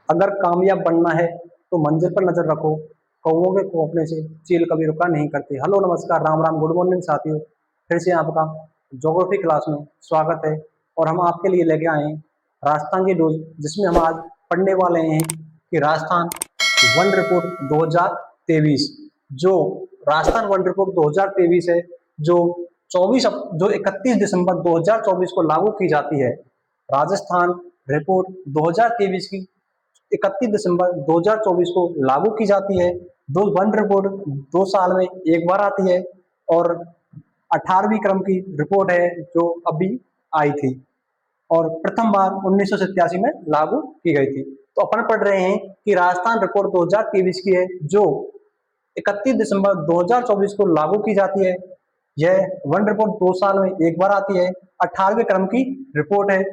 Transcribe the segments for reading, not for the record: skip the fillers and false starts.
अगर कामयाब बनना है तो मंजिल पर नजर रखो, कौओं के खौफने से चील कभी रुका नहीं करती। हेलो नमस्कार राम राम गुड मॉर्निंग साथियों, फिर से आपका ज्योग्राफी क्लास में स्वागत है। और हम आपके लिए लेके आए हैं राजस्थान की न्यूज, जिसमें हम आज पढ़ने वाले हैं कि राजस्थान वन रिपोर्ट 2023। जो राजस्थान वन रिपोर्ट 2023 है, जो 31 दिसंबर 2024 को लागू की जाती है। राजस्थान रिपोर्ट 2023 की 31 दिसंबर 2024 को लागू की जाती है। दो वन रिपोर्ट 2 साल में एक बार आती है और 18वीं क्रम की रिपोर्ट है जो अभी आई थी और प्रथम बार 1987 में लागू की गई थी। तो अपन पढ़ रहे हैं कि राजस्थान रिपोर्ट 2023 की है, जो 31 दिसंबर 2024 को लागू की जाती है। यह वन रिपोर्ट 2 साल में एक बार आती है, 18वें क्रम की रिपोर्ट है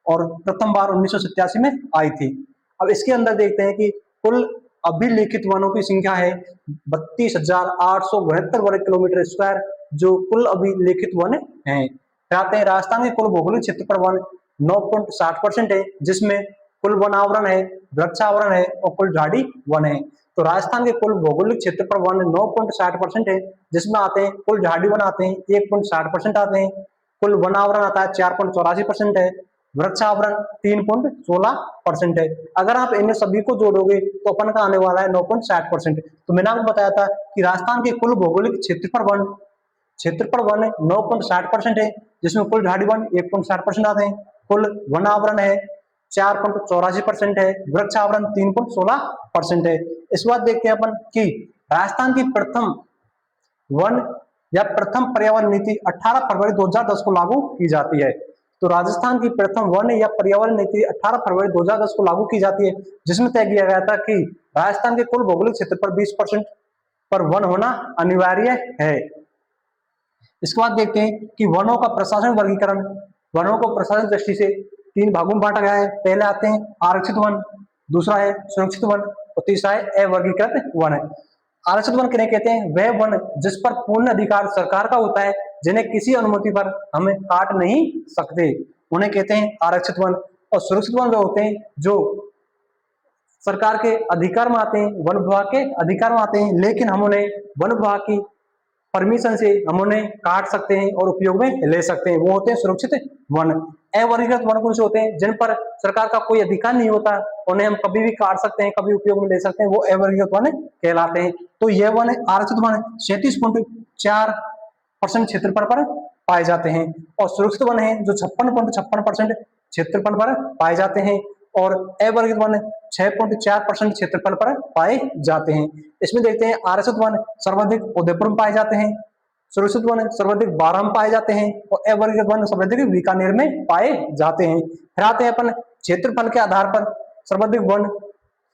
और प्रथम बार 1987 में आई थी। अब इसके अंदर देखते हैं कि कुल अभिलेखित वनों की संख्या है 32,872 वर्ग किलोमीटर स्क्वायर, जो कुल अभिलेखित वन है। आते हैं राजस्थान के कुल भौगोलिक क्षेत्रफल वन 9.60% है, जिसमें कुल वन आवरण है, वृक्षावरण है और कुल झाड़ी वन है। तो राजस्थान के कुल भौगोलिक क्षेत्रफल वन 9.60% है, जिसमें आते हैं कुल झाड़ी वन आते हैं 1.60% आते हैं, कुल वन आवरण आता है 4.84% है, वृक्षावरण 3.16% है। अगर आप इन सभी को जोड़ोगे तो अपन का आने वाला है 9.60%। तो मैंने आपको बताया था कि राजस्थान के कुल भौगोलिक क्षेत्रफल वन 9.60% है, जिसमें कुल झाड़ी वन 1.60% आते हैं, कुल वन आवरण है 4.84% है, वृक्ष आवरण 3.16% है। इस बात देखते हैं अपन कि राजस्थान की प्रथम वन या प्रथम पर्यावरण नीति 18 फरवरी 2010 को लागू की जाती है। तो राजस्थान की प्रथम वन या पर्यावरण नीति 18 फरवरी 2010 को लागू की जाती है, जिसमें तय किया गया था कि राजस्थान के कुल भौगोलिक क्षेत्र पर 20% पर वन होना अनिवार्य है। इसके बाद देखते हैं कि वनों का प्रशासन वर्गीकरण। वनों को प्रशासन दृष्टि से 3 भागों में बांटा गया है। पहले आते हैं आरक्षित वन, दूसरा है सुरक्षित वन और तीसरा है अवर्गीकृत वन है। आरक्षित वन किन्हें कहते हैं? वह वन जिस पर पूर्ण अधिकार सरकार का होता है, जिन्हें किसी अनुमति पर हम काट नहीं सकते, उन्हें कहते हैं आरक्षित वन। और सुरक्षित वन जो होते हैं, जो सरकार के अधिकार में आते हैं, वन विभाग के अधिकार में आते हैं, लेकिन हम उन्हें वन विभाग की परमिशन से हम उन्हें काट सकते हैं और उपयोग में ले सकते हैं, वो होते हैं सुरक्षित वन। अवर्गीकृत वन कौन से होते हैं? जिन पर सरकार का कोई अधिकार नहीं होता, उन्हें हम कभी भी काट सकते हैं, कभी उपयोग में ले सकते हैं, वो अवर्गीकृत वन कहलाते हैं। तो यह वन आरक्षित वन 37.4% क्षेत्रफल पर पाए जाते हैं और सुरक्षित वन है जो 56.56% क्षेत्रफल पर पाए जाते हैं और अवर्गीकृत वन 6.4% क्षेत्रफल पर पाए जाते हैं। इसमें देखते हैं आरक्षित वन सर्वाधिक उदयपुर में पाए जाते हैं, सुरक्षित वन सर्वाधिक बारां में पाए जाते हैं और अवर्गीकृत वन सर्वाधिक बीकानेर में पाए जाते हैं। फिर आते हैं अपन क्षेत्रफल के आधार पर सर्वाधिक वन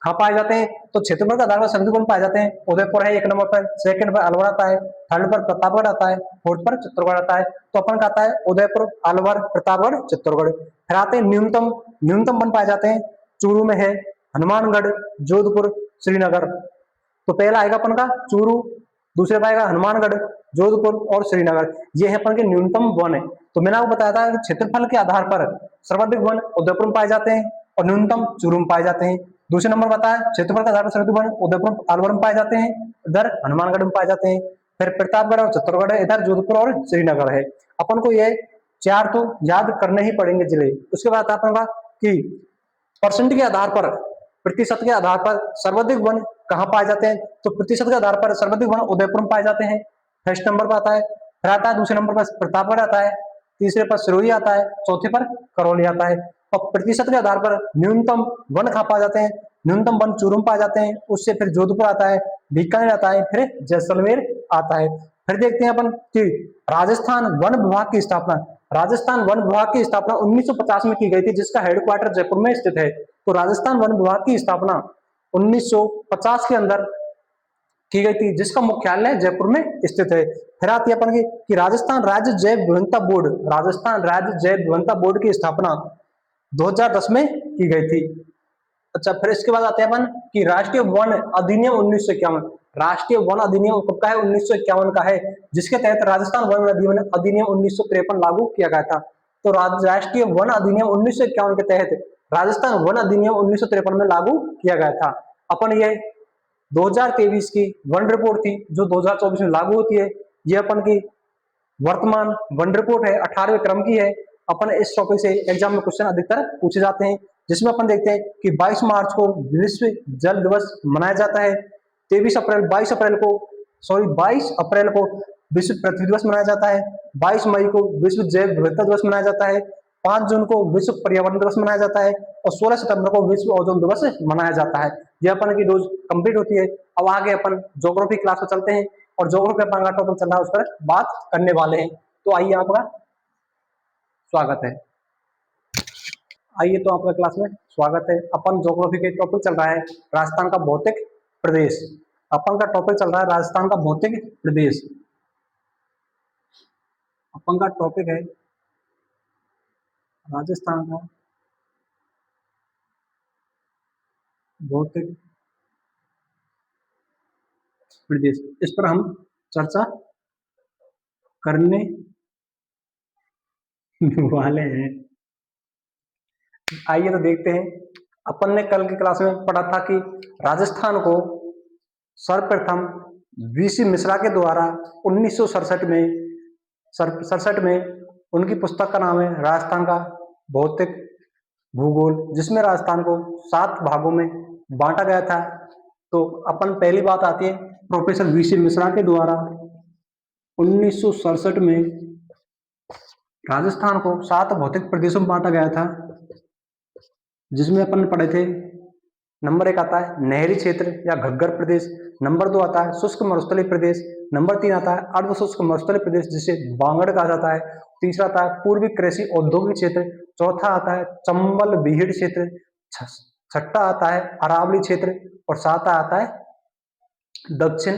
कहाँ पाए जाते हैं। तो क्षेत्रफल के आधार पर सर्वाधिक वन पाए जाते हैं। उदयपुर है 1 नंबर पर, सेकंड पर अलवर आता है, थर्ड पर प्रतापगढ़ आता है, फोर्थ पर चित्तौड़गढ़ आता है। तो अपन का आता है उदयपुर, अलवर, प्रतापगढ़, चित्तौड़गढ़। फिर आते हैं न्यूनतम वन पाए जाते हैं। चूरू में है हनुमानगढ़, जोधपुर, श्रीनगर। तो पहला आएगा अपन का चूरू, दूसरे पर आएगा हनुमानगढ़, जोधपुर और श्रीनगर। ये है अपन के न्यूनतम वन है। तो मैंने आपको बताया था कि क्षेत्रफल के आधार पर सर्वाधिक वन उदयपुर में पाए जाते हैं और न्यूनतम चूरू में पाए जाते हैं। दूसरे नंबर बताया क्षेत्रफल के आधार पर सर्वाधिक वन उदयपुर, अलवर में पाए जाते हैं, इधर हनुमानगढ़ में पाए जाते हैं। फिर प्रतापगढ़ और चित्तौड़गढ़ है, इधर जोधपुर और श्रीनगर है। अपन को ये 4 तो याद करने ही पड़ेंगे जिले। उसके बाद अपन का कि परसेंट के आधार पर, प्रतिशत के आधार पर सर्वाधिक वन कहाँ पाए जाते हैं। तो प्रतिशत के आधार पर सर्वाधिक वन उदयपुर में पाए जाते हैं, फर्स्ट नंबर पर आता है। फिर आता है दूसरे नंबर पर प्रतापगढ़ आता है, तीसरे पर सिरोही आता है, चौथे पर करौली आता है। और प्रतिशत के आधार पर न्यूनतम वन कहाँ पाए जाते हैं? न्यूनतम वन चूरू में पाए जाते हैं, उससे फिर जोधपुर आता है, बीकानेर आता है, फिर जैसलमेर आता है। फिर देखते हैं अपन कि राजस्थान वन विभाग की स्थापना। राजस्थान वन विभाग की स्थापना 1950 में की गई थी, जिसका हेडक्वार्टर जयपुर में स्थित है। तो राजस्थान वन विभाग की स्थापना 1950 के अंदर की गई थी, जिसका मुख्यालय जयपुर में स्थित है। फिर आती है अपन की कि राजस्थान राज्य जैव विविधता बोर्ड। राजस्थान राज्य जैव विविधता बोर्ड की स्थापना 2010 में की गई थी। अच्छा, फिर इसके बाद आते हैं अपन कि राष्ट्रीय वन अधिनियम 1951। राष्ट्रीय वन अधिनियम कब का है? 1951 का है, जिसके तहत राजस्थान वन अधिनियम 1953 लागू किया गया था। तो राष्ट्रीय वन अधिनियम 1951 के तहत राजस्थान वन अधिनियम 1953 में लागू किया गया था। अपन ये 2023 की वन रिपोर्ट थी जो 2024 में लागू होती है। ये अपन की वर्तमान वन रिपोर्ट है, 18वें क्रम की है। अपन इस टॉपिक से एग्जाम में क्वेश्चन अधिकतर पूछे जाते हैं, जिसमें अपन देखते हैं कि 22 मार्च को विश्व जल दिवस मनाया जाता है। 22 अप्रैल को विश्व पृथ्वी दिवस मनाया जाता है। 22 मई को विश्व जैव विविधता दिवस मनाया जाता है। 5 जून को विश्व पर्यावरण दिवस मनाया जाता है और 16 सितंबर को विश्व ओजोन दिवस मनाया जाता है। ये अपन की रोज कंप्लीट होती है। अब आगे अपन ज्योग्राफी क्लास में चलते हैं और ज्योग्राफी अपन का टॉपिक चल रहा है, उस पर बात करने वाले हैं। तो आइए, आपका स्वागत है। आइए तो आपका क्लास में स्वागत है। अपन ज्योग्राफी के टॉपिक चल रहा है राजस्थान का भौतिक प्रदेश। अपन का टॉपिक चल रहा है राजस्थान का भौतिक प्रदेश। अपन का टॉपिक है राजस्थान का भौतिक प्रदेश। इस पर हम चर्चा करने वाले हैं। आइए तो देखते हैं। अपन ने कल की क्लास में पढ़ा था कि राजस्थान को सर्वप्रथम वीसी मिश्रा के द्वारा 1967 में उनकी पुस्तक का नाम है राजस्थान का भौतिक भूगोल, जिसमें राजस्थान को 7 भागों में बांटा गया था। तो अपन पहली बात आती है प्रोफेसर वीसी मिश्रा के द्वारा 1967 में राजस्थान को 7 भौतिक प्रदेशों में बांटा गया था, जिसमें अपन पढ़े थे। नंबर 1 आता है नहरी क्षेत्र या घग्गर प्रदेश। नंबर 2 आता है शुष्क मरुस्थलीय प्रदेश। नंबर 3 आता है अर्ध शुष्क मरुस्थलीय प्रदेश, जिसे बांगड़ कहा जाता है। तीसरा आता है पूर्वी कृषि औद्योगिक क्षेत्र। चौथा आता है चंबल बीहड़ क्षेत्र। छठा आता है अरावली क्षेत्र और सातवां आता है दक्षिण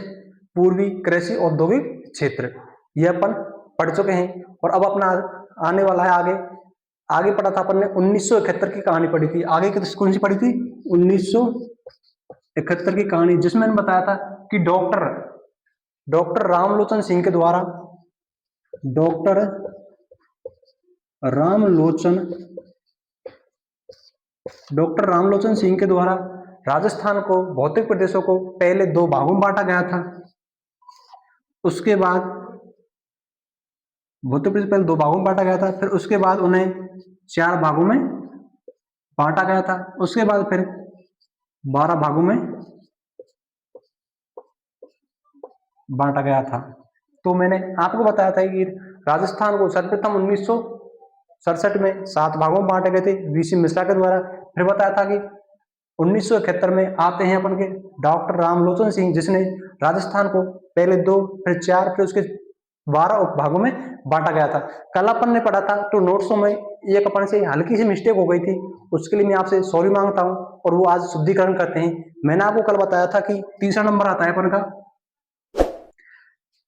पूर्वी कृषि औद्योगिक क्षेत्र। ये अपन पढ़ चुके हैं। और अब अपना आने वाला है आगे पढ़ा था अपन ने 1971 की कहानी पढ़ी थी। आगे कौन सी पढ़ी थी? 1971 की कहानी, जिसमें मैंने बताया था कि डॉक्टर रामलोचन सिंह के द्वारा राजस्थान को भौतिक प्रदेशों को पहले 2 भागों में बांटा गया था। उसके बाद भौतिक प्रदेश पहले 2 भागों में बांटा गया था, फिर उसके बाद उन्हें 4 भागों में बांटा गया था। उसके बाद फिर 12 भागों में बांटा गया था। तो मैंने आपको बताया था कि राजस्थान को सर्वप्रथम 1967 में 7 भागों में बांटे गए थे वीसी मिश्रा के द्वारा। फिर बताया था कि 1971 में आते हैं अपन के डॉक्टर रामलोचन सिंह, जिसने राजस्थान को पहले 2 फिर 4 फिर उसके 12 उपभागों में बांटा गया था। कल अपन ने पढ़ा था तो नोट्सों में एक अपन से हल्की सी मिस्टेक हो गई थी, उसके लिए मैं आपसे सॉरी मांगता हूं और वो आज शुद्धिकरण करते हैं। मैंने आपको कल बताया था कि तीसरा नंबर आता है अपन का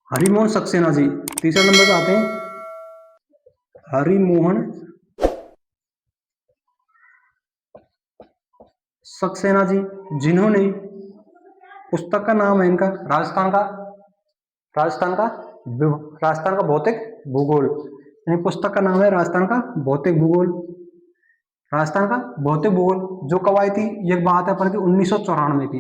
हरिमोहन सक्सेना जी। तीसरा नंबर पे आते हैं हरिमोहन सक्सेना जी, जिन्होंने पुस्तक का नाम है इनका राजस्थान का भौतिक भूगोल। यानी पुस्तक का नाम है राजस्थान का भौतिक भूगोल। राजस्थान का भौतिक भूगोल जो कब आई थी? ये बात है अपन की 1994 की।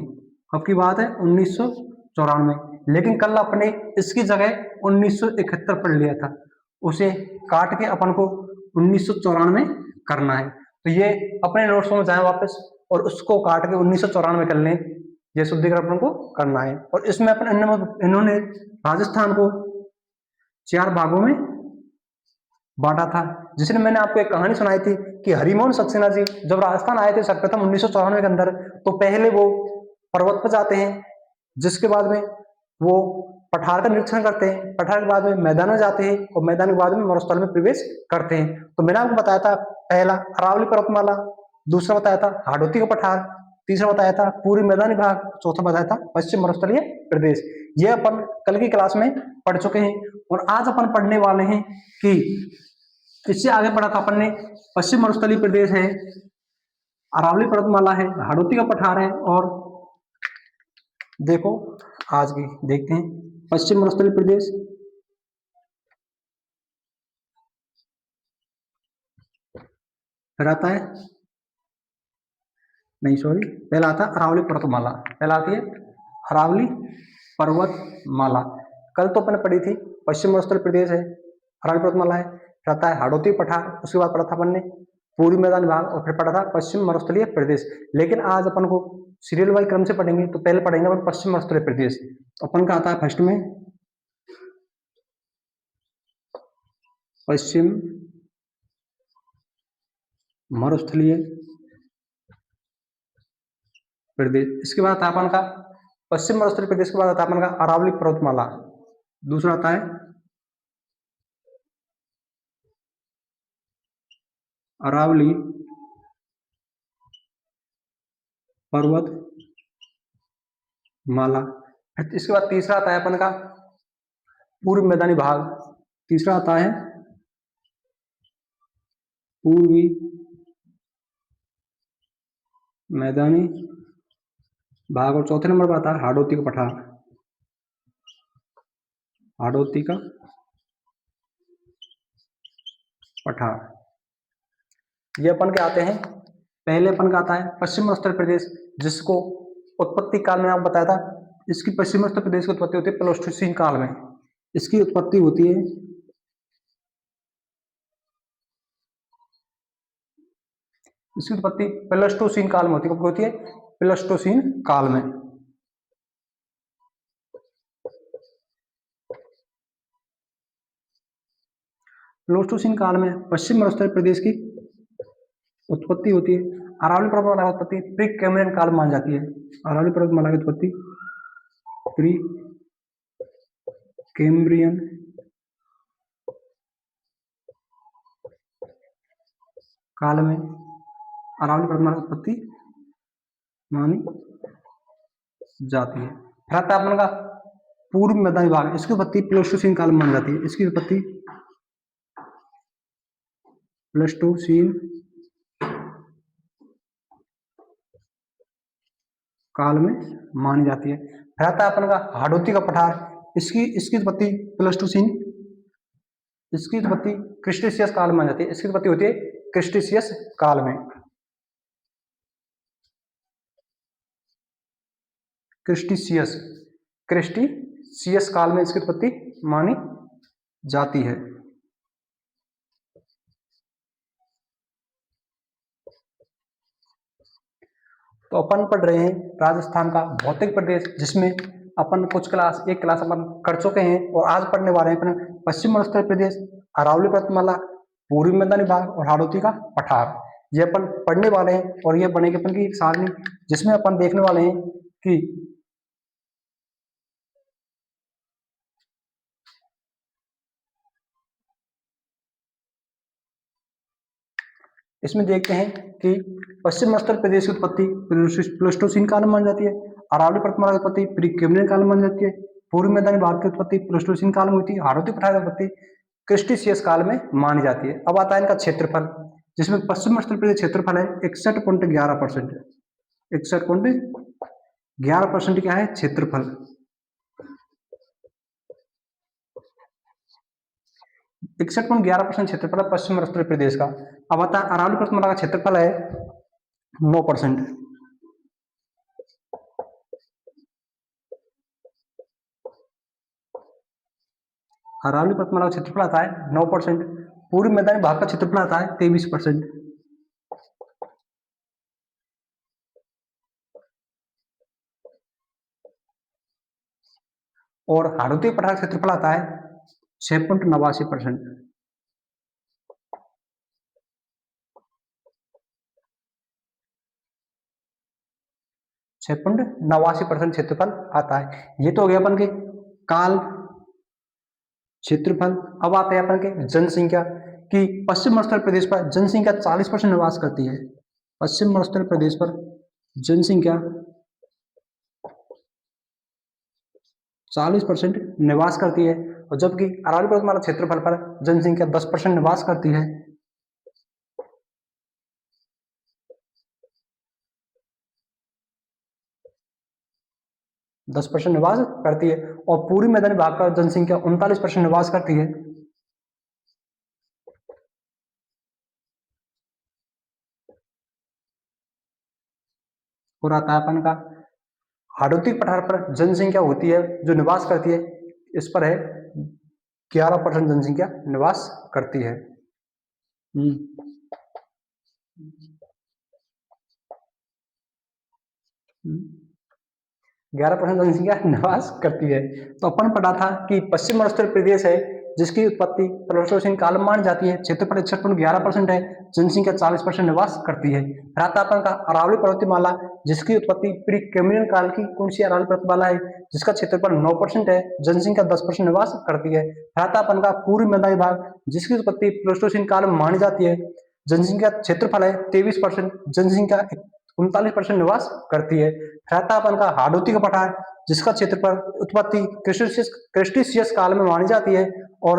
कब की बात है? 1994। लेकिन कल अपने इसकी जगह 1971 पढ़ लिया था, उसे काट के अपन को 1994 करना है। तो ये अपने नोट्स में जाए वापस और उसको काट के 1994 कर लें। ये शुद्धिकरण अपन को करना है। और इसमें अपन इन्होंने राजस्थान को 4 भागों में बांटा था, जिसने मैंने आपको एक कहानी सुनाई थी कि हरिमोहन सक्सेना जी जब राजस्थान आए थे सर्वप्रथम 1994 के अंदर, तो पहले वो पर्वत पर जाते हैं, जिसके बाद में वो पठार का निरीक्षण करते हैं। पठार के बाद में मैदान में जाते हैं और मैदान के बाद में मरुस्थल में प्रवेश करते हैं। तो मैंने आपको बताया था पहला अरावली पर्वतमाला, दूसरा बताया था हाड़ौती का पठार, तीसरा बताया था पूर्वी मैदानी भाग, चौथा बताया था पश्चिम मरुस्थलीय प्रदेश। ये अपन कल की क्लास में पढ़ चुके हैं। और आज अपन पढ़ने वाले हैं कि इससे आगे पढ़ा था अपन ने पश्चिम मरुस्थलीय प्रदेश है, अरावली पर्वतमाला है, हाड़ौती का पठार है। और देखो आज की देखते हैं पश्चिम मरुस्थलीय प्रदेश, फिर आता है नहीं सॉरी, पहला आता है अरावली पर्वतमाला, पहला आती है अरावली पर्वतमाला। कल तो अपन पढ़ी थी पश्चिम उत्तर प्रदेश है, अरावली पर्वतमाला है, फिर आता है हाड़ौती पठार, उसके बाद पढ़ा था अपन ने पूर्वी मैदानी भाग, और फिर पढ़ा था पश्चिम मरुस्थलीय प्रदेश। लेकिन आज अपन को सीरियल वाइज क्रम से पढ़ेंगे, तो पहले पढ़ेंगे अपन पश्चिम मरुस्थलीय प्रदेश। अपन का आता है फर्स्ट में पश्चिम मरुस्थलीय प्रदेश। इसके बाद आता है अपन का पश्चिम मरुस्थलीय प्रदेश के बाद आता है अपन का अरावली पर्वतमाला। दूसरा आता है अरावली पर्वतमाला। इसके बाद तीसरा आता है अपन का पूर्व मैदानी भाग, तीसरा आता है पूर्वी मैदानी भाग, और चौथे नंबर पर आता है हाड़ौती का पठार, हाड़ौती का पठार। ये अपन के आते हैं, पहले अपन का आता है पश्चिम उत्तर प्रदेश, जिसको उत्पत्ति काल में आप बताया था, इसकी पश्चिम उत्तर प्रदेश की उत्पत्ति होती है प्लेस्टोसीन काल में। इसकी उत्पत्ति होती है इसकी उत्पत्ति प्लेस्टोसीन काल में होती है। कब होती है? प्लेस्टोसीन काल में। प्लेस्टोसीन काल में पश्चिम उत्तर प्रदेश की उत्पत्ति होती है। अरावली पर्वतमाला की उत्पत्ति प्री कैम्ब्रियन काल मानी जाती है। अरावली पर्वतमाला की उत्पत्ति प्री कैम्ब्रियन काल में अरावली पर्वतमाला की उत्पत्ति मानी जाती है। फिर आता है अपन का पूर्व मैदानी भाग, इसकी उत्पत्ति प्लेस्टोसीन काल में मानी जाती है। इसकी उत्पत्ति प्लेस्टोसीन काल में मानी जाती है। फिर आता है अपन का हाड़ौती का पठार, इसकी उत्पत्ति प्लेस्टोसीन, इसकी उत्पत्ति क्रिस्टेशियस काल में मानी जाती है। इसकी उत्पत्ति होती है क्रिस्टेशियस काल में। क्रिस्टेशियस काल में इसकी उत्पत्ति मानी जाती है। तो अपन पढ़ रहे हैं राजस्थान का भौतिक प्रदेश, जिसमें अपन कुछ क्लास, एक क्लास अपन कर चुके हैं, और आज पढ़ने वाले हैं अपन पश्चिम उत्तर प्रदेश, अरावली पर्वतमाला, पूर्वी मैदानी भाग और हाड़ौती का पठार। ये अपन पढ़ने वाले हैं, और ये बनेगी अपन की एक सारणी, जिसमें अपन देखने वाले हैं कि इसमें देखते हैं कि पश्चिम उत्तर प्रदेश की उत्पत्ति प्लेस्टोसीन काल में मानी जाती है, अरावली पर्वतमाला की उत्पत्ति प्री कैम्ब्रियन काल में मानी जाती है, पूर्वी मैदानी भाग की उत्पत्ति प्लेस्टोसीन काल में हुई थी, हाड़ौती पठार की उत्पत्ति क्रिस्टेशियस काल में मानी जाती है। अब आता है इनका क्षेत्रफल, जिसमें पश्चिम उत्तर प्रदेश क्षेत्रफल है 61.11%। 61.11% क्या है? क्षेत्रफल। 61.11% क्षेत्रफल है पश्चिम उत्तर प्रदेश का। अब आता है अरावली पर्वतमाला का क्षेत्रफल है 9%। अरावली पर्वतमाला का क्षेत्रफल आता है 9%। पूर्वी मैदानी भाग का क्षेत्रफल आता है 23%। और हाड़ौती पठार का क्षेत्रफल आता है 6.89%। 6.89% क्षेत्रफल आता है। ये तो हो गया अपन के काल, क्षेत्रफल। अब आते हैं अपन के जनसंख्या कि पश्चिम उत्तर प्रदेश पर जनसंख्या 40% निवास करती है। पश्चिम उत्तर प्रदेश पर जनसंख्या 40% निवास करती है, और जबकि अरावली पर्वतमाला क्षेत्रफल पर जनसंख्या 10% निवास करती है। निवास करती है, और पूर्वी मैदानी भाग पर जनसंख्या 39% निवास करती है। और आता है अपन का हाड़ौती पठार पर जनसंख्या होती है जो निवास करती है, इस पर है 11% जनसंख्या निवास करती है। 11% जनसंख्या निवास करती है। तो अपन पढ़ा था कि पश्चिम और उत्तर प्रदेश है जिसकी उत्पत्ति प्लेस्टोसीन काल में मानी जाती है, क्षेत्रफल 61.11% है, जनसंख्या 40% निवास करती है। फिर आता अपन का अरावली पर्वतमाला जिसकी उत्पत्ति प्री कैम्ब्रियन काल की कौन सी अरावली पर्वतमाला है जिसका क्षेत्रफल 9% है, जनसंख्या 10% निवास करती है। फिर आता अपन का पूर्वी मैदानी भाग जिसकी उत्पत्ति प्लेस्टोसीन काल में मानी जाती है, जनसंख्या क्षेत्रफल है 23%, जनसंख्या 39% निवास करती है। फिर आता अपन का हाड़ौती का पठार जिसका क्षेत्रफल उत्पत्ति क्रिस्टिशियस काल में मानी जाती है और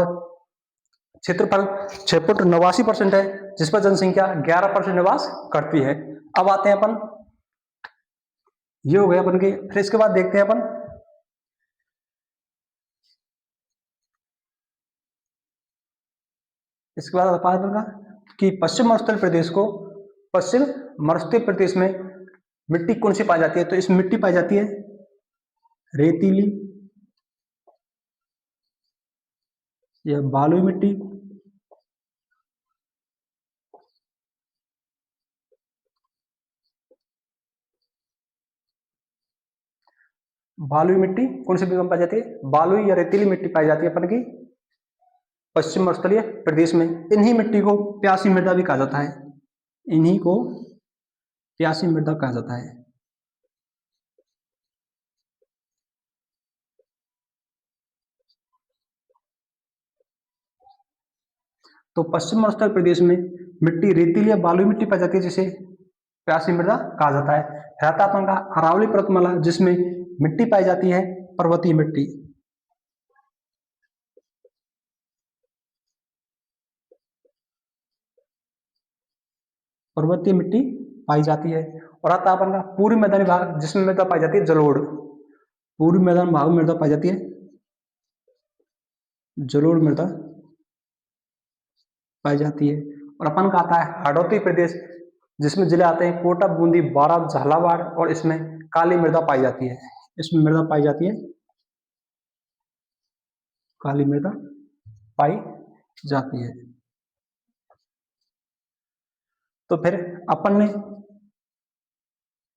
क्षेत्रफल 6.89% है जिस पर जनसंख्या 11% निवास करती है। अब आते हैं अपन, ये हो गया अपन के। फिर इसके बाद देखते हैं अपन इसके बाद अपन का कि पश्चिम मरुस्थल प्रदेश को, पश्चिम मरुस्थल प्रदेश में मिट्टी कौन सी पाई जाती है, तो इसमें मिट्टी पाई जाती है रेतीली या बालुई मिट्टी, बालुई मिट्टी कौन सी जगह में पाई जाती है, बालुई या रेतीली मिट्टी पाई जाती है अपन की पश्चिम मरुस्थलीय प्रदेश में। इन्हीं मिट्टी को प्यासी मृदा भी कहा जाता है, इन्हीं को प्यासी मृदा कहा जाता है। तो पश्चिम मरुस्थल प्रदेश में मिट्टी रेतीली या बालुई मिट्टी पाई जाती है जिसे प्यासी मृदा कहा जाता है। रहता अपन का अरावली पर्वतमाला जिसमें मिट्टी पाई जाती है पर्वतीय मिट्टी, पर्वतीय मिट्टी पाई जाती है। और आता अपन का पूर्वी मैदानी भाग जिसमें मृदा पाई जाती है जलोढ़, पूर्वी मैदान भाग में मृदा पाई जाती है जलोढ़ मृदा पाई जाती है। और अपन का आता है हाड़ौती प्रदेश जिसमें जिले आते हैं कोटा, बूंदी, बारां, झालावाड़ और इसमें काली मृदा पाई जाती है, इसमें मृदा पाई जाती है काली मृदा पाई जाती है। तो फिर अपन ने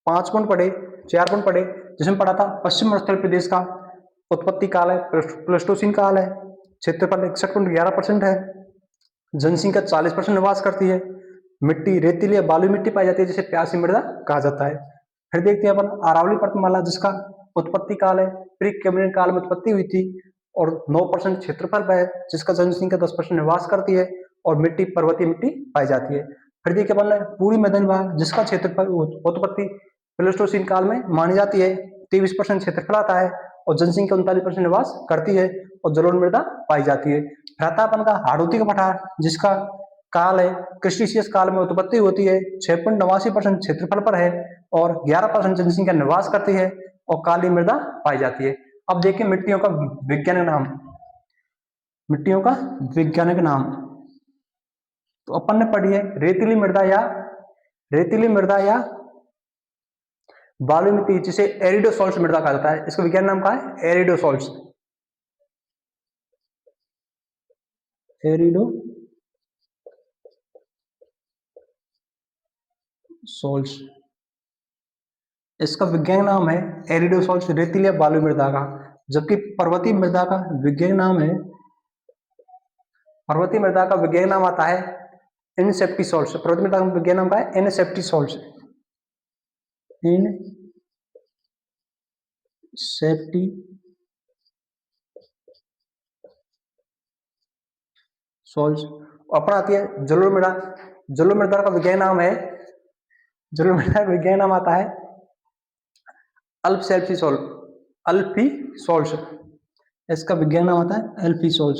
5 गुण पढ़े, 4 गुण पढ़े जिसमें पढ़ा था पश्चिम मरुस्थल प्रदेश का उत्पत्ति काल है प्लेस्टोसीन काल है, क्षेत्रफल 61.11% है, जनसंख्या 40% निवास करती है, मिट्टी रेतीली या बालुई मिट्टी पाई जाती है जिसे प्यासी मृदा कहा जाता है। फिर देखते हैं अपन अरावली पर्वतमाला जिसका उत्पत्ति काल है प्री कैम्ब्रियन काल में उत्पत्ति हुई थी और 9% क्षेत्रफल है जिसका जनसंख्या 10% निवास करती है और मिट्टी पर्वतीय मिट्टी पाई जाती है। फिर देखिए अपन पूर्वी मैदानी भाग जिसका क्षेत्रफल उत्पत्ति प्लेस्टोसीन काल में मानी जाती है, 23% क्षेत्रफल आता है और जनसंख्या 39% निवास करती है और जलोढ़ मृदा पाई जाती है। रहता अपन का हाड़ौती का पठार जिसका काल है क्रिस्टिशियस काल में उत्पत्ति होती है, 6.89% क्षेत्रफल पर है और 11% जनसंख्या निवास करती है और काली मृदा पाई जाती है। अब देखिए मिट्टियों का वैज्ञानिक नाम, मिट्टियों का वैज्ञानिक नाम तो अपन ने पढ़ी है रेतीली मृदा या बालुई मिट्टी जिसे एरिडोसॉल्ट मृदा कहा जाता है। इसका विज्ञान नाम क्या है, एरिडोसॉल्ट, एरिडोसॉल्ट इसका विज्ञान नाम है एरिडोसॉल्ट, रेतीली या बालुई मृदा का। जबकि पर्वतीय मृदा का विज्ञान नाम है, पर्वतीय मृदा का विज्ञान नाम आता है इनसेप्टिसॉल्ट। पर्वतीय मृदा का विज्ञान नाम का है इनसेप्टिसॉल्ट, इनसेप्टिसॉल्ट। अपना आती है जलोढ़ मृदा, जलोढ़ मृदा का विज्ञान नाम है, जलोढ़ मृदा का विज्ञान नाम आता है अल्पसेल्फिसॉल्ट, अल्फीसॉल्ट। इसका विज्ञान नाम आता है अल्फीसॉल्ट।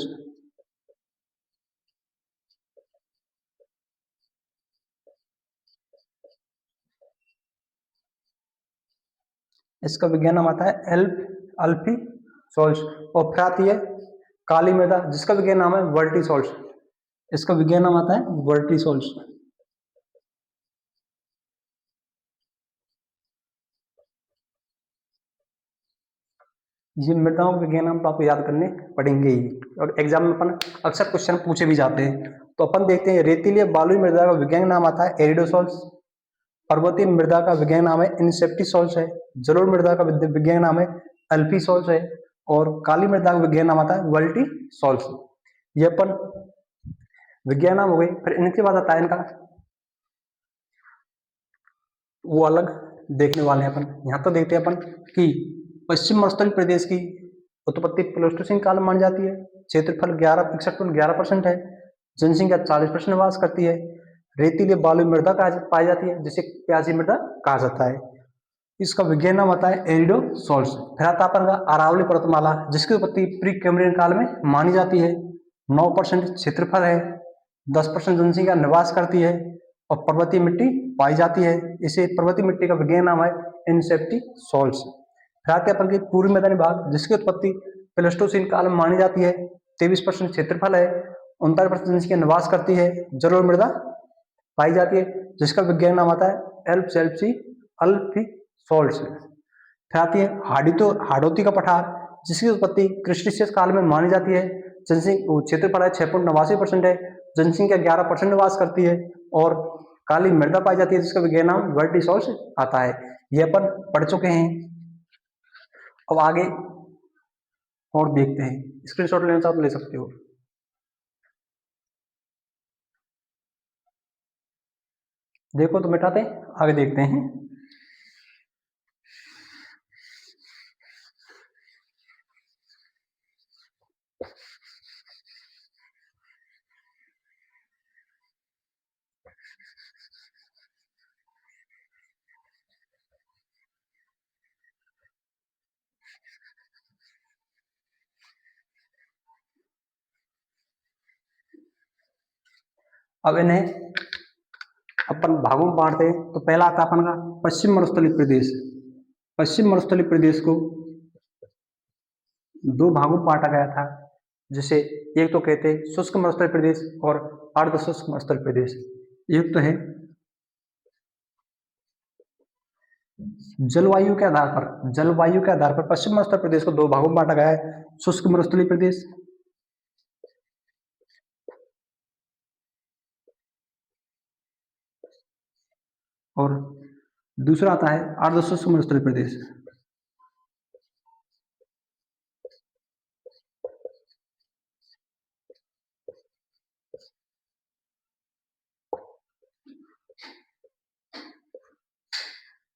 इसका विज्ञान नाम आता है अल्फीसॉल्ट। और फिर आती है काली मृदा जिसका विज्ञान नाम है वर्टिसॉल्ट, इसका विज्ञान नाम आता है वर्टिसॉल्ट। ये मृदाओं के विज्ञान नाम तो आपको याद करने पड़ेंगे ही, और एग्जाम में अपन अक्सर क्वेश्चन पूछे भी जाते हैं। तो अपन देखते हैं, रेतीली या बालुई मृदा का विज्ञान नाम आता है एरिडोसॉल्स, पर्वतीय मृदा का विज्ञान नाम है इनसेप्टिसॉल्स है, जलोढ़ मृदा का विज्ञान नाम है अल्फीसॉल्स है, और काली मृदा का विज्ञान नाम आता है वर्टिसॉल्स। ये अपन विज्ञान नाम हो गए। फिर इनके बाद आता है इनका वो अलग देखने वाले हैं अपन। यहाँ तो देखते हैं अपन कि पश्चिम मरुस्थलीय प्रदेश की उत्पत्ति प्लेस्टोसीन काल में मानी जाती है। क्षेत्रफल 11.11% है। जनसंख्या 40% निवास करती है। रेतीली बालुई मृदा पाई जाती है, जिसे प्यासी मृदा कहा जाता है। इसका विज्ञान नाम आता है एरिडोसॉल्स। फिर आता है अरावली पर्वतमाला, जिसकी उत्पत्ति प्री कैम्ब्रियन काल में मानी जाती है। 9% क्षेत्रफल है, 10% जनसंख्या निवास करती है, और पर्वतीय मिट्टी पाई जाती है। इसे पर्वतीय मिट्टी का विज्ञान नाम है इनसेप्टिसॉल्स। फिर आते अपन के पूर्वी मैदानी भाग, जिसकी उत्पत्ति प्लेस्टोसीन काल में मानी जाती है। 23% क्षेत्रफल है, 39% जनसंख्या निवास करती है। जलोढ़ मृदा पाई जाती है, जिसका विज्ञान नाम आता है अल्फीसॉल्ट्स। फिर आती है हाड़ौती का पठार, जिसकी उत्पत्ति क्रिस्टेशियस काल में मानी जाती है। जनसंख्या क्षेत्रफल है 6.89% है, जनसंख्या 11% निवास करती है, और काली मृदा पाई जाती है, जिसका विज्ञान नाम वर्टिसॉल्स आता है। ये अपन पढ़ चुके हैं। अब आगे और देखते हैं, स्क्रीनशॉट लेना चाहो तो ले सकते हो। देखो तो मिटाते आगे देखते हैं। अब इन्हें अपन भागों में बांटते हैं। तो पहला आता अपन का पश्चिम मरुस्थलीय प्रदेश। पश्चिम मरुस्थलीय प्रदेश को दो भागों में बांटा गया था, जिसे एक तो कहते हैं शुष्क मरुस्थलीय प्रदेश और अर्ध शुष्क मरुस्थलीय प्रदेश। एक तो है जलवायु के आधार पर पश्चिम मरुस्थलीय प्रदेश को दो भागों में बांटा गया है, शुष्क मरुस्थलीय प्रदेश और दूसरा आता है अर्ध शुष्क मरुस्थलीय प्रदेश।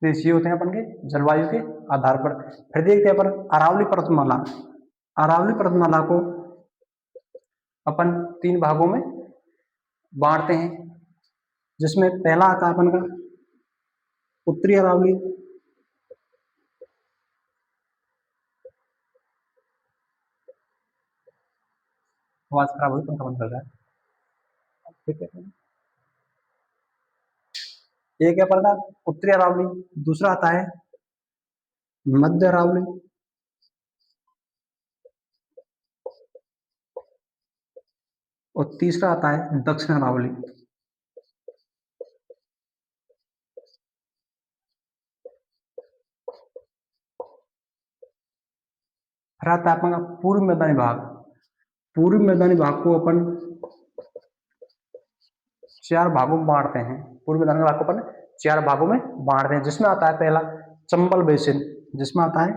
ये होते हैं अपन के जलवायु के आधार पर। फिर देखते हैं अपन अरावली पर्वतमाला। अरावली पर्वतमाला को अपन तीन भागों में बांटते हैं, जिसमें पहला आता है अपन का उत्तरी अरावली, आवाज खराब हुई, पंखा बंद कर रहा है। ठीक है, एक है अपन का उत्तरी अरावली, दूसरा आता है मध्य अरावली, और तीसरा आता है दक्षिण अरावली। फिर आता है अपन का पूर्व मैदानी भाग। पूर्व मैदानी भाग को अपन चार भागों में बांटते हैं। पूर्व मैदानी भाग को अपन चार भागों में बांटते हैं, जिसमें आता है पहला चंबल बेसिन, जिसमें आता है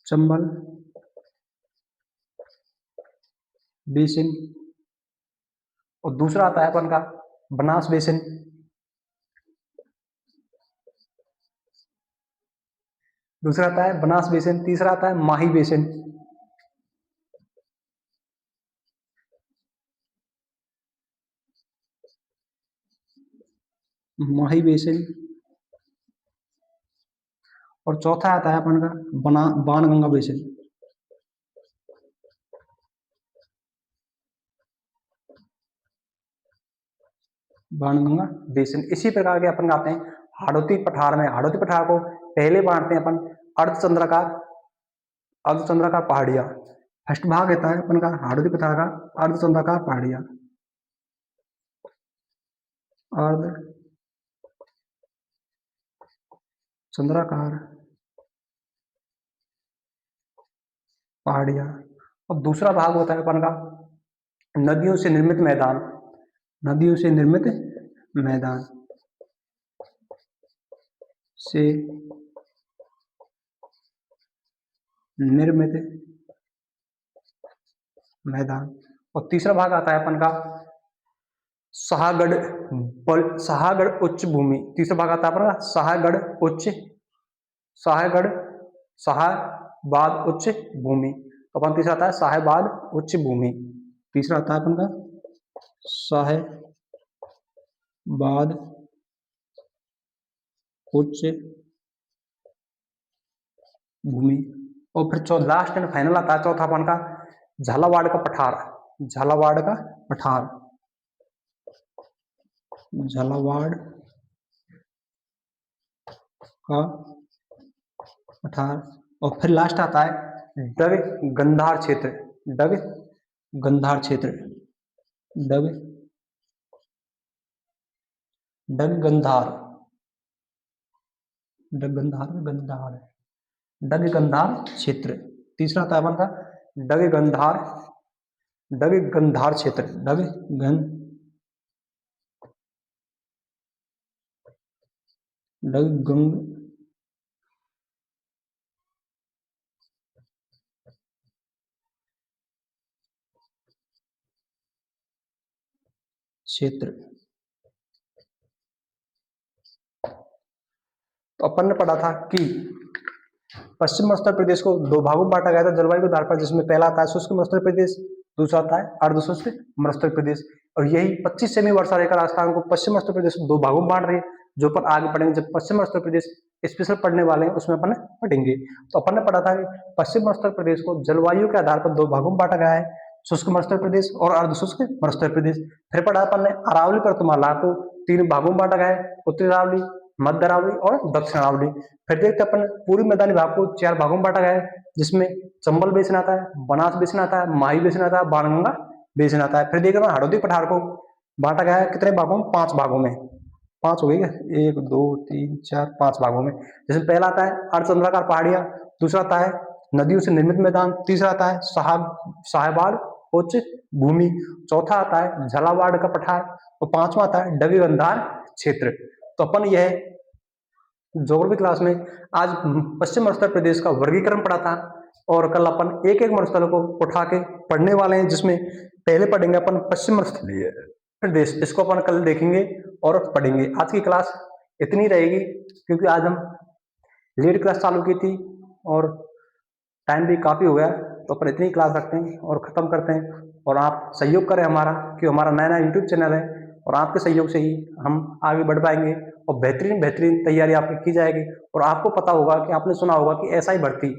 चंबल बेसिन, और दूसरा आता है अपन का बनास बेसिन, दूसरा आता है बनास बेसिन, तीसरा आता है माही बेसिन। माही बेसिन, और चौथा आता है अपन का बाणगंगा बेसिन। बाणगंगा बेसिन। इसी प्रकार के अपन आते हैं हाड़ौती पठार में। हाड़ौती पठार को पहले बांटते हैं अपन अर्धचंद्राकार पहाड़ियां। फर्स्ट भाग रहता है अपन का हाड़ौती पठार का अर्धचंद्राकार पहाड़ियां। अर्ध चंद्राकार पहाड़ियाँ। अब दूसरा भाग होता है अपन का नदियों से निर्मित मैदान। नदियों से निर्मित मैदान से निर्मित मैदान। और तीसरा भाग आता है अपन का सहागढ़ उच्च भूमि। तीसरा भाग आता है अपन का शाहबाद उच्च भूमि। तो अपन तीसरा आता है शाहबाद उच्च भूमि। तीसरा आता है अपन का शाहबाद उच्च भूमि। और फिर लास्ट एंड फाइनल आता है चौथा अपन का झालावाड़ का पठार। झालावाड़ का पठार झालावाड़ का पठार। और फिर लास्ट आता है डग गंधार क्षेत्र। डग गंधार क्षेत्र डग गंधार डग गंधार गंधार डग गंधार क्षेत्र। तीसरा आता है अपन का डग गंधार क्षेत्र डग गंग क्षेत्र। तो अपन ने पढ़ा था कि पश्चिम उत्तर प्रदेश को दो भागों में बांटा गया था जलवायु के आधार पर, जिसमें पहला आता है शुष्क मरुस्थल प्रदेश, दूसरा आता है अर्धशुष्क मरुस्थल प्रदेश। और यही 25 सेमी वर्षा रेखा राजस्थान को पश्चिम उत्तर प्रदेश को दो भागों में बांट रही है, जो अपन आगे पढ़ेंगे जब पश्चिम उत्तर प्रदेश स्पेशल पढ़ने वाले हैं उसमें अपन पढ़ेंगे। तो अपन ने पढ़ा था कि पश्चिम उत्तर प्रदेश को जलवायु के आधार पर दो भागों में बांटा गया है, शुष्क मरुस्थल प्रदेश और अर्धशुष्क मरुस्थल प्रदेश। फिर पढ़ा अपन ने अरावली पर्वतमाला को 3 भागों में बांटा गया है, उत्तरी अरावली, मध्य अरावली और दक्षिण अरावली। फिर देखते अपन पूर्वी मैदानी भाग को 4 भागों में बांटा गया है, जिसमें चंबल बेसिन आता है, बनास बेसिन आता है, माही बेसिन आता है, बाणगंगा बेसिन आता है। फिर देखते हैं हड़ौती पठार को बांटा गया है कितने भागों में, 5 भागों में। 5 हो गई क्या, 1 2 3 4 5 भागों में। जिसमें पहला आता है अर्धचंद्राकार पहाड़ियां, दूसरा आता है नदियों से निर्मित मैदान, तीसरा आता है शाहबाद उच्च भूमि, चौथा आता है झालावाड़ का पठार और पांचवा आता है डग गंधार क्षेत्र। तो अपन यह ज्योग्राफी क्लास में आज पश्चिम उत्तर प्रदेश का वर्गीकरण पढ़ा था, और कल अपन एक एक मरुस्थल को उठा के पढ़ने वाले हैं, जिसमें पहले पढ़ेंगे अपन पश्चिम मरुस्थलीय प्रदेश, इसको अपन कल देखेंगे और पढ़ेंगे। आज की क्लास इतनी रहेगी क्योंकि आज हम लेट क्लास चालू की थी और टाइम भी काफ़ी हो गया, तो अपन इतनी क्लास रखते हैं और ख़त्म करते हैं। और आप सहयोग करें हमारा, कि हमारा नया नया यूट्यूब चैनल है और आपके सहयोग से ही हम आगे बढ़ पाएंगे और बेहतरीन तैयारी आपकी की जाएगी। और आपको पता होगा कि आपने सुना होगा कि एसआई भर्ती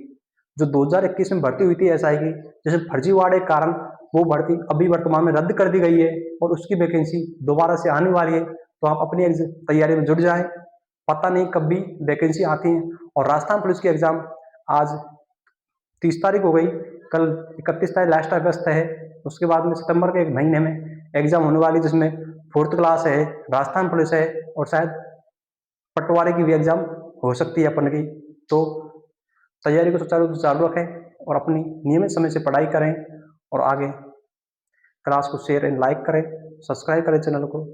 जो 2021 में भर्ती हुई थी एसआई की, जैसे फर्जीवाड़े के कारण वो भर्ती अभी वर्तमान में रद्द कर दी गई है और उसकी वैकेंसी दोबारा से आने वाली है। तो आप अपनी तैयारी में जुट जाएं, पता नहीं कब भी वैकेंसी आती है। और राजस्थान पुलिस की एग्जाम आज 30 तारीख हो गई, कल 31 तारीख लास्ट अगस्त है, उसके बाद में सितंबर के 1 महीने में एग्जाम होने वाली, जिसमें 4th क्लास है, राजस्थान पुलिस है और शायद पटवारी की भी एग्जाम हो सकती है अपन की। तो तैयारी को सुचारू रूप से चालू रखें और अपनी नियमित समय से पढ़ाई करें और आगे क्लास को शेयर एंड लाइक करें, सब्सक्राइब करें चैनल को।